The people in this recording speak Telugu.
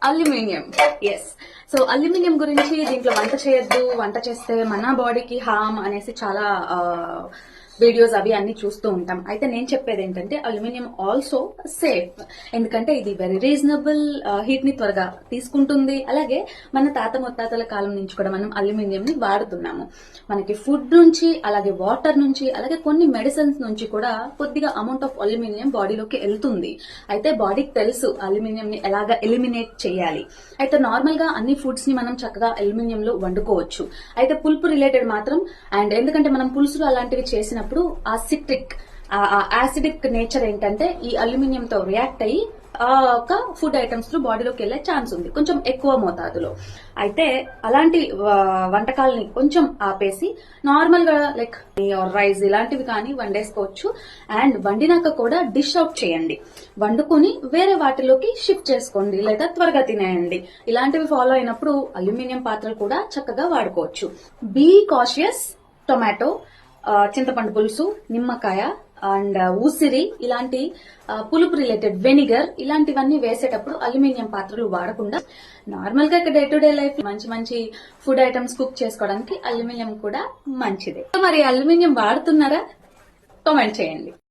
అల్యూమినియం. ఎస్. సో అల్యూమినియం గురించి దీంట్లో వంట చేయొద్దు, వంట చేస్తే మన బాడీకి హార్మ్ అనేసి చాలా వీడియోస్ అవి అన్ని చూస్తూ ఉంటాం. అయితే నేను చెప్పేది ఏంటంటే అల్యూమినియం ఆల్సో సేఫ్. ఎందుకంటే ఇది వెరీ రీజనబుల్, హీట్ ని త్వరగా తీసుకుంటుంది. అలాగే మన తాత ముత్తాతల కాలం నుంచి కూడా మనం అల్యూమినియం ని వాడుతున్నాము. మనకి ఫుడ్ నుంచి, అలాగే వాటర్ నుంచి, అలాగే కొన్ని మెడిసిన్స్ నుంచి కూడా కొద్దిగా అమౌంట్ ఆఫ్ అల్యూమినియం బాడీలోకి వెళ్తుంది. అయితే బాడీకి తెలుసు అల్యూమినియం ని ఎలాగ ఎలిమినేట్ చేయాలి. అయితే నార్మల్ గా అన్ని ఫుడ్స్ ని మనం చక్కగా అల్యూమినియం లో వండుకోవచ్చు. అయితే పులుపు రిలేటెడ్ మాత్రం, అండ్ ఎందుకంటే మనం పులుసులు అలాంటివి చేసినప్పుడు ఆ సిట్రిక్, యాసిడిక్ నేచర్ ఏంటంటే ఈ అల్యూమినియం తో రియాక్ట్ అయ్యి ఒక ఫుడ్ ఐటమ్స్ లో బాడీలోకి వెళ్లే ఛాన్స్ ఉంది, కొంచెం ఎక్కువ మోతాదులో. అయితే అలాంటి వంటకాలని కొంచెం ఆపేసి నార్మల్ గా లైక్ రైస్ ఇలాంటివి కానీ వండేసుకోవచ్చు. అండ్ వండినాక కూడా డిష్ అవుట్ చేయండి, వండుకొని వేరే వాటిలోకి షిఫ్ట్ చేసుకోండి, లేదా త్వరగా తినేయండి. ఇలాంటివి ఫాలో అయినప్పుడు అల్యూమినియం పాత్రలు కూడా చక్కగా వాడుకోవచ్చు. Be cautious. టొమాటో, చింతపండు పులుసు, నిమ్మకాయ అండ్ ఉసిరి ఇలాంటి పులుపు రిలేటెడ్ వెనిగర్ ఇలాంటివన్నీ వేసేటప్పుడు అల్యూమినియం పాత్రలు వాడకుండా నార్మల్ గా డే టు డే లైఫ్ మంచి మంచి ఫుడ్ ఐటమ్స్ కుక్ చేసుకోవడానికి అల్యూమినియం కూడా మంచిదే. మరి అల్యూమినియం వాడుతున్నారా? కామెంట్ చేయండి.